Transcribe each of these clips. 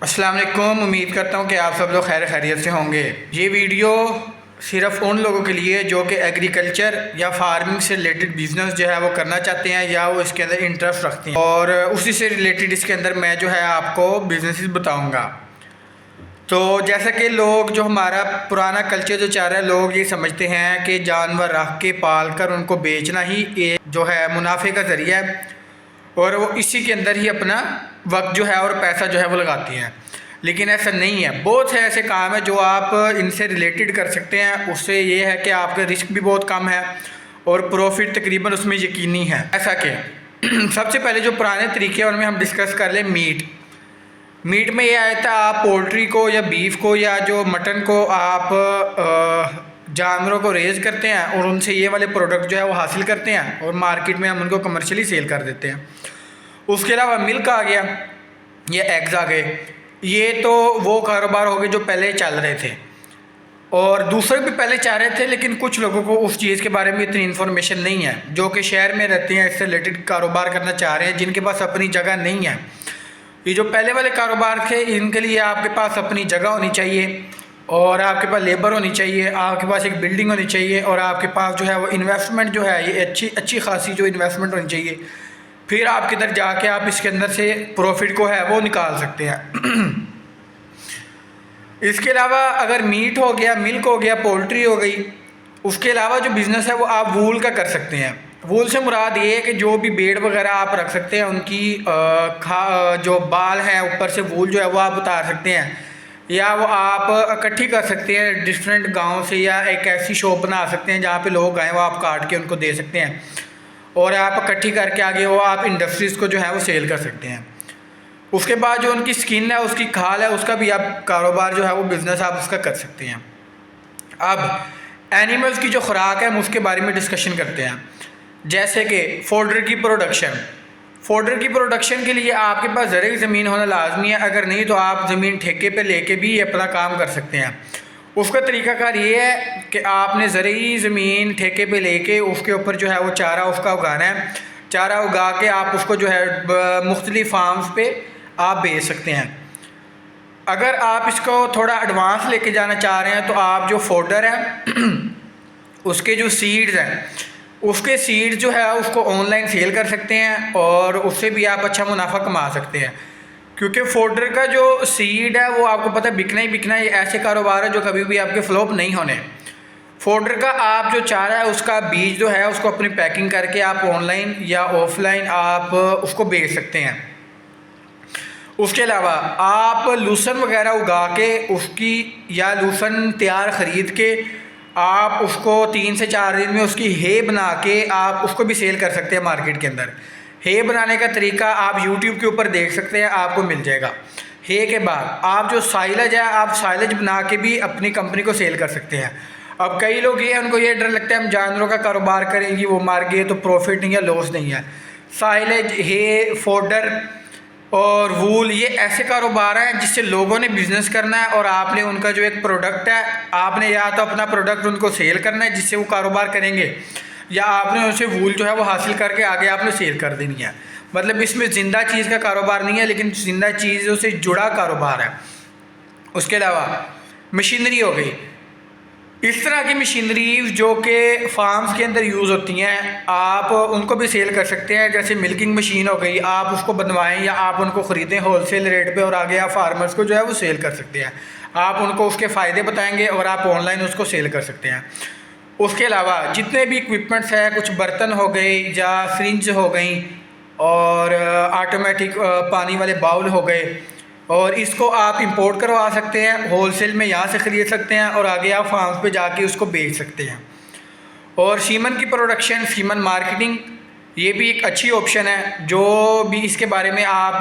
अस्सलाम वालेकुम। उम्मीद करता हूँ कि आप सब लोग खैर खैरियत से होंगे। ये वीडियो सिर्फ़ उन लोगों के लिए जो कि एग्रीकल्चर या फार्मिंग से रिलेटेड बिज़नेस जो है वो करना चाहते हैं या वो इसके अंदर इंटरेस्ट रखते हैं, और उसी से रिलेटेड इसके अंदर मैं जो है आपको बिजनेसेस बताऊँगा। तो जैसा कि लोग जो हमारा पुराना कल्चर जो चाह रहा है, लोग ये समझते हैं कि जानवर रख के पाल कर उनको बेचना ही एक जो है मुनाफे का ज़रिया है, और वो इसी के अंदर ही अपना वक्त जो है और पैसा जो है वो लगाती हैं। लेकिन ऐसा नहीं है। बहुत से ऐसे काम है जो आप इनसे रिलेटेड कर सकते हैं। उससे ये है कि आपका रिस्क भी बहुत कम है और प्रॉफिट तकरीबन उसमें यकीनी है। ऐसा कि सबसे पहले जो पुराने तरीके उनमें हम डिस्कस कर लें। मीट में ये आया था, आप पोल्ट्री को या बीफ को या जो मटन को आप जानवरों को रेज करते हैं और उनसे ये वाले प्रोडक्ट जो है वो हासिल करते हैं और मार्केट में हम उनको कमर्शियली सेल कर देते हैं। उसके अलावा मिल्क आ गया या एग्स आ गए। ये तो वो कारोबार हो गए जो पहले चल रहे थे, और दूसरे भी पहले चाह रहे थे, लेकिन कुछ लोगों को उस चीज़ के बारे में इतनी इन्फॉर्मेशन नहीं है जो कि शहर में रहते हैं, इससे रिलेटेड कारोबार करना चाह रहे हैं, जिनके पास अपनी जगह नहीं है। ये जो पहले वाले कारोबार थे, इनके लिए आपके पास अपनी जगह होनी चाहिए और आपके पास लेबर होनी चाहिए, आपके पास एक बिल्डिंग होनी चाहिए, और आपके पास जो है वो इन्वेस्टमेंट जो है ये अच्छी खासी जो इन्वेस्टमेंट होनी चाहिए। फिर आप किधर जाके आप इसके अंदर से प्रॉफिट को है वो निकाल सकते हैं। इसके अलावा अगर मीट हो गया, मिल्क हो गया, पोल्ट्री हो गई, उसके अलावा जो बिज़नेस है वो आप वूल का कर सकते हैं। वूल से मुराद ये है कि जो भी भेड़ वगैरह आप रख सकते हैं, उनकी जो बाल हैं ऊपर से वूल जो है वो आप उतार सकते हैं, या वो आप इकट्ठी कर सकते हैं डिफरेंट गाँव से, या एक ऐसी शॉप बना सकते हैं जहाँ पे लोग आएँ, वो आप काट के उनको दे सकते हैं और आप इकट्ठी करके आगे वो आप इंडस्ट्रीज़ को जो है वो सेल कर सकते हैं। उसके बाद जो उनकी स्किन है, उसकी खाल है, उसका भी आप कारोबार जो है वो बिज़नेस आप उसका कर सकते हैं। अब एनिमल्स की जो खुराक है हम उसके बारे में डिस्कशन करते हैं। जैसे कि फोडर की प्रोडक्शन के लिए आपके पास ज़रूरी ज़मीन होना लाजमी है। अगर नहीं तो आप ज़मीन ठेके पे लेके भी अपना काम कर सकते हैं। उसका तरीक़ाकार ये है कि आपने ज़रूरी ज़मीन ठेके पे लेके उसके ऊपर जो है वो चारा उसका उगाना है। चारा उगा के आप उसको जो है मुख्तलिफ फार्म्स पे आप बेच सकते हैं। अगर आप इसको थोड़ा एडवांस लेके जाना चाह रहे हैं तो आप जो फोडर है उसके जो सीड्स हैं, उसके सीड्स जो है उसको ऑनलाइन सेल कर सकते हैं और उससे भी आप अच्छा मुनाफा कमा सकते हैं। क्योंकि फोडर का जो सीड है वो आपको पता है बिकना ही बिकना है। ये ऐसे कारोबार है जो कभी भी आपके फ्लॉप नहीं होने। फोडर का आप जो चारा है उसका बीज जो है उसको अपनी पैकिंग करके आप ऑनलाइन या ऑफलाइन आप उसको बेच सकते हैं। उसके अलावा आप लूसन वगैरह उगा के उसकी, या लूसन तैयार ख़रीद के आप उसको 3 से 4 दिन में उसकी हे बना के आप उसको भी सेल कर सकते हैं मार्केट के अंदर। हे बनाने का तरीका आप यूट्यूब के ऊपर देख सकते हैं, आपको मिल जाएगा। हे के बाद आप जो साइलेज है, आप साइलेज बना के भी अपनी कंपनी को सेल कर सकते हैं। अब कई लोग ये उनको ये डर लगता है हम जानवरों का कारोबार करेंगे, वो मार गए तो प्रॉफिट नहीं है, लॉस नहीं है। साइलेज, हे, फोडर और वूल ये ऐसे कारोबार हैं जिससे लोगों ने बिज़नेस करना है, और आपने उनका जो एक प्रोडक्ट है आपने या तो अपना प्रोडक्ट उनको सेल करना है जिससे वो कारोबार करेंगे, या आपने उनसे वूल जो है वो हासिल करके आगे आपने सेल कर देनी है। मतलब इसमें ज़िंदा चीज़ का कारोबार नहीं है, लेकिन ज़िंदा चीज़ों से जुड़ा कारोबार है। उसके अलावा मशीनरी हो गई। इस तरह की मशीनरी जो कि फार्म्स के अंदर यूज़ होती हैं, आप उनको भी सेल कर सकते हैं। जैसे मिल्किंग मशीन हो गई, आप उसको बनवाएं या आप उनको ख़रीदें होलसेल रेट पे और आगे आप फार्मर्स को जो है वो सेल कर सकते हैं। आप उनको उसके फ़ायदे बताएंगे और आप ऑनलाइन उसको सेल कर सकते हैं। उसके अलावा जितने भी इक्विपमेंट्स हैं, कुछ बर्तन हो गए या फ्रिज हो गई और ऑटोमेटिक पानी वाले बाउल हो गए, और इसको आप इंपोर्ट करवा सकते हैं, होलसेल में यहाँ से ख़रीद सकते हैं और आगे आप फार्म्स पे जाके उसको बेच सकते हैं। और सीमन की प्रोडक्शन, सीमन मार्केटिंग, ये भी एक अच्छी ऑप्शन है। जो भी इसके बारे में आप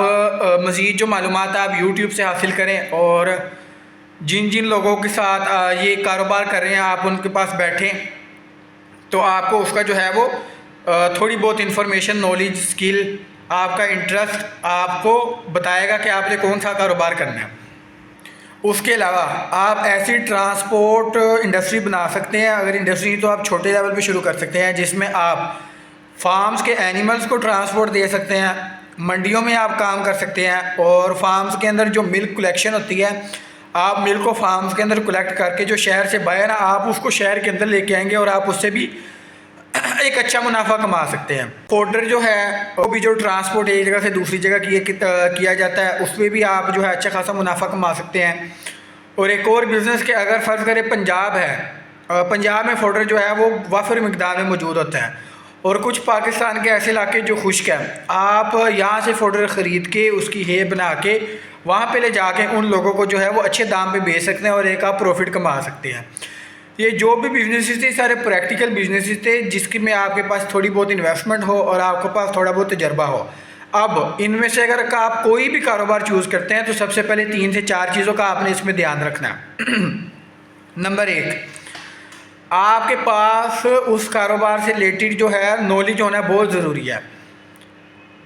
मज़ीद जो मालूमात आप यूट्यूब से हासिल करें, और जिन जिन लोगों के साथ ये कारोबार कर रहे हैं आप उनके पास बैठें तो आपको उसका जो है वो थोड़ी बहुत इन्फॉर्मेशन, नॉलेज, स्किल, आपका इंटरेस्ट आपको बताएगा कि आपने कौन सा कारोबार करना है। उसके अलावा आप ऐसी ट्रांसपोर्ट इंडस्ट्री बना सकते हैं। अगर इंडस्ट्री तो आप छोटे लेवल पे शुरू कर सकते हैं जिसमें आप फार्म्स के एनिमल्स को ट्रांसपोर्ट दे सकते हैं मंडियों में आप काम कर सकते हैं, और फार्म्स के अंदर जो मिल्क कलेक्शन होती है, आप मिल्क को फार्म्स के अंदर कलेक्ट करके जो शहर से बाहर है आप उसको शहर के अंदर लेके आएंगे और आप उससे भी एक अच्छा मुनाफा कमा सकते हैं। फॉडर जो है वो भी जो ट्रांसपोर्ट एक जगह से दूसरी जगह किया जाता है, उस पर भी आप जो है अच्छा खासा मुनाफा कमा सकते हैं। और एक और बिज़नेस के अगर फ़र्ज़ करें पंजाब है, पंजाब में फॉडर जो है वो वाफिर मिकदार में मौजूद होता है, और कुछ पाकिस्तान के ऐसे इलाके जो खुश्क हैं, आप यहाँ से फॉडर ख़रीद के उसकी हे बना के वहाँ पे ले जाके उन लोगों को जो है वो अच्छे दाम पे बेच सकते हैं और एक आप प्रॉफिट कमा सकते हैं। ये जो भी बिजनेसेस थे सारे प्रैक्टिकल बिजनेसेस थे जिसकी में आपके पास थोड़ी बहुत इन्वेस्टमेंट हो और आपके पास थोड़ा बहुत तजर्बा हो। अब इनमें से अगर आप कोई भी कारोबार चूज़ करते हैं तो सबसे पहले 3 से 4 चीज़ों का आपने इसमें ध्यान रखना है। नंबर 1, आपके पास उस कारोबार से रिलेटेड जो है नॉलेज होना बहुत ज़रूरी है।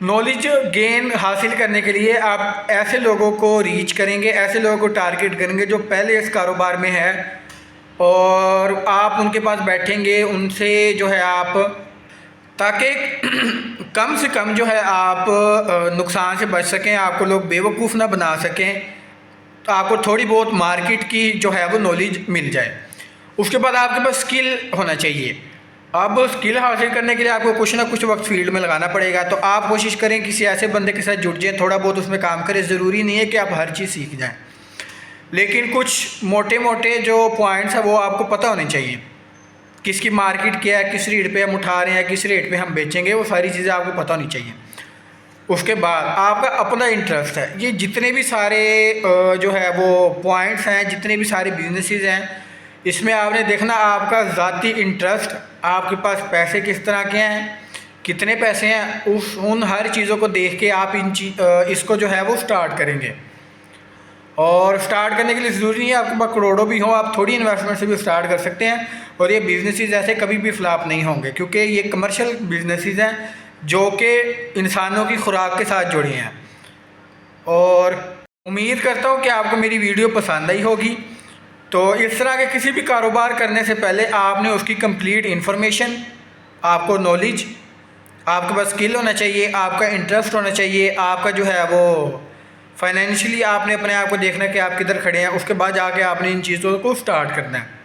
नॉलेज गेन हासिल करने के लिए आप ऐसे लोगों को रीच करेंगे, ऐसे लोगों को टारगेट करेंगे जो पहले इस कारोबार में है, और आप उनके पास बैठेंगे, उनसे जो है आप ताकि कम से कम जो है आप नुकसान से बच सकें, आपको लोग बेवकूफ़ ना बना सकें, तो आपको थोड़ी बहुत मार्केट की जो है वो नॉलेज मिल जाए। उसके बाद आपके पास स्किल होना चाहिए। अब स्किल हासिल करने के लिए आपको कुछ ना कुछ वक्त फील्ड में लगाना पड़ेगा, तो आप कोशिश करें किसी ऐसे बंदे के साथ जुड़ जाएँ, थोड़ा बहुत उसमें काम करें। ज़रूरी नहीं है कि आप हर चीज़ सीख जाएँ, लेकिन कुछ मोटे मोटे जो पॉइंट्स हैं वो आपको पता होने चाहिए। किसकी मार्केट क्या है, किस रेट पे हम उठा रहे हैं, किस रेट पे हम बेचेंगे, वो सारी चीज़ें आपको पता होनी चाहिए। उसके बाद आपका अपना इंटरेस्ट है। ये जितने भी सारे जो है वो पॉइंट्स हैं, जितने भी सारे बिजनेसेस हैं, इसमें आपने देखना आपका ज़ाती इंटरेस्ट, आपके पास पैसे किस तरह के हैं, कितने पैसे हैं, उन हर चीज़ों को देख के आप इसको जो है वो स्टार्ट करेंगे। और स्टार्ट करने के लिए ज़रूरी नहीं है आपके पास करोड़ों भी हो, आप थोड़ी इन्वेस्टमेंट से भी स्टार्ट कर सकते हैं। और ये बिजनेसेस ऐसे कभी भी फ्लॉप नहीं होंगे, क्योंकि ये कमर्शियल बिजनेसेस हैं जो कि इंसानों की खुराक के साथ जुड़े हैं। और उम्मीद करता हूँ कि आपको मेरी वीडियो पसंद आई होगी। तो इस तरह के किसी भी कारोबार करने से पहले आपने उसकी कंप्लीट इन्फॉर्मेशन, आपको नॉलेज, आपके पास स्किल होना चाहिए, आपका इंटरेस्ट होना चाहिए, आपका जो है वो फाइनेंशियली आपने अपने आप को देखना कि आप किधर खड़े हैं। उसके बाद जाके आपने इन चीज़ों को स्टार्ट करना है।